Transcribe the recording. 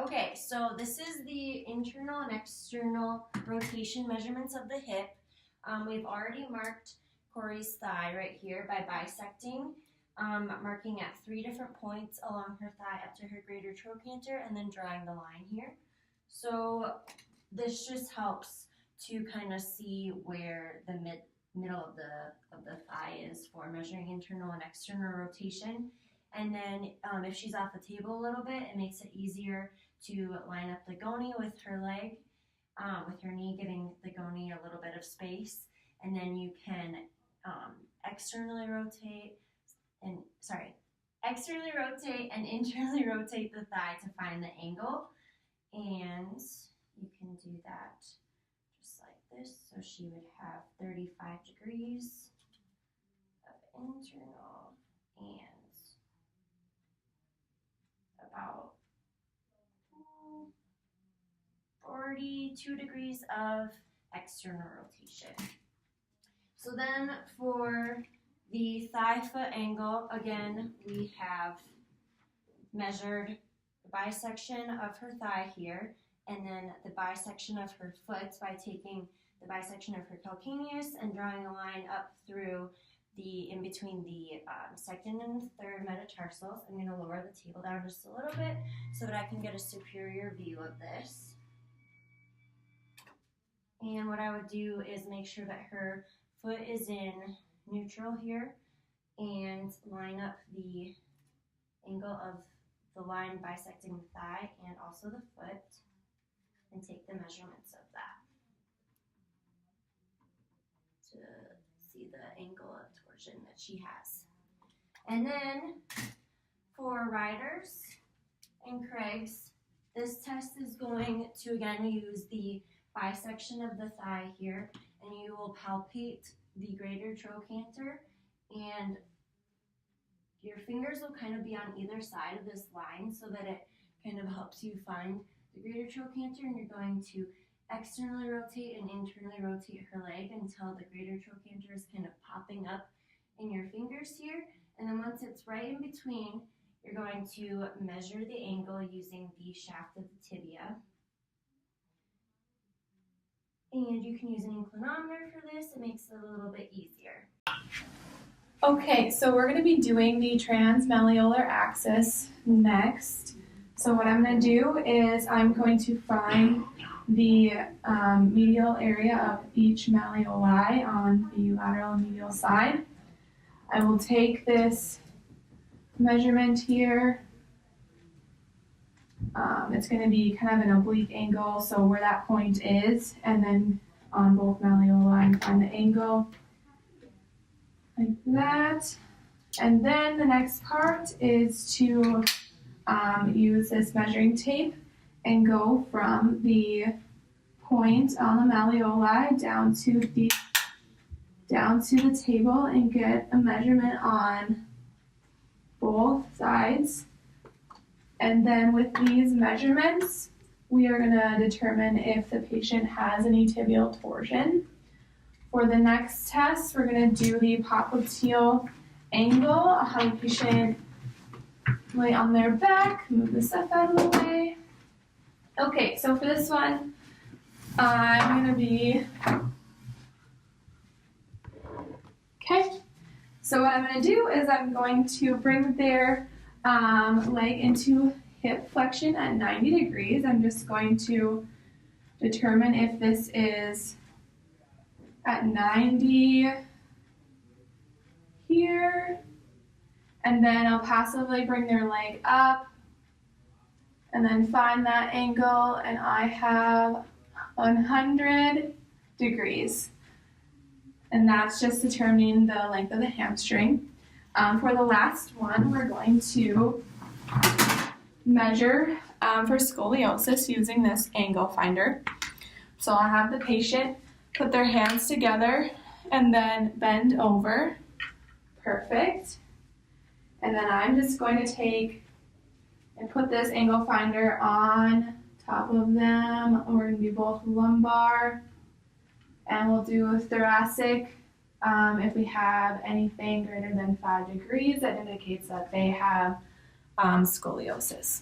Okay, so this is the internal and external rotation measurements of the hip. We've already marked Corey's thigh right here by bisecting, marking at 3 different points along her thigh up to her greater trochanter and then drawing the line here. So this just helps to kind of see where the middle of the thigh is for measuring internal and external rotation. And then if she's off the table a little bit, it makes it easier to line up the goni with her leg, with her knee giving the goni a little bit of space. And then you can externally rotate and internally rotate the thigh to find the angle. And you can do that just like this. So she would have 35 degrees of internal and about 42 degrees of external rotation. So then for the thigh foot angle, again, we have measured the bisection of her thigh here, and then the bisection of her foot by taking the bisection of her calcaneus and drawing a line up through in between the second and third metatarsals. I'm going to lower the table down just a little bit so that I can get a superior view of this. And what I would do is make sure that her foot is in neutral here and line up the angle of the line bisecting the thigh and also the foot and take the measurements of that to see the angle of torsion that she has. And then for riders and Craig's, this test is going to again use the bisection of the thigh here, and you will palpate the greater trochanter, and your fingers will kind of be on either side of this line so that it kind of helps you find the greater trochanter, and you're going to externally rotate and internally rotate her leg until the greater trochanter is kind of popping up in your fingers here. And then once it's right in between, you're going to measure the angle using the shaft of the tibia. And you can use an inclinometer for this. It makes it a little bit easier. Okay, so we're going to be doing the transmalleolar axis next. So what I'm going to do is I'm going to find the medial area of each malleoli on the lateral and medial side. I will take this measurement here. It's going to be kind of an oblique angle, so where that point is, and then on both malleoli find the angle like that. And then the next part is to use this measuring tape and go from the point on the malleoli down to the table and get a measurement on both sides. And then with these measurements, we are going to determine if the patient has any tibial torsion. For the next test, we're going to do the popliteal angle. I'll have the patient lay on their back, move the stuff out of the way. Okay, so for this one, I'm going to be, okay, so what I'm going to do is I'm going to bring their leg into hip flexion at 90 degrees. I'm just going to determine if this is at 90 here, and then I'll passively bring their leg up and then find that angle, and I have 100 degrees, and that's just determining the length of the hamstring. For the last one, we're going to measure for scoliosis using this angle finder. So I'll have the patient put their hands together and then bend over. Perfect. And then I'm just going to take and put this angle finder on top of them. We're going to do both lumbar, and we'll do thoracic. If we have anything greater than 5 degrees, that indicates that they have scoliosis.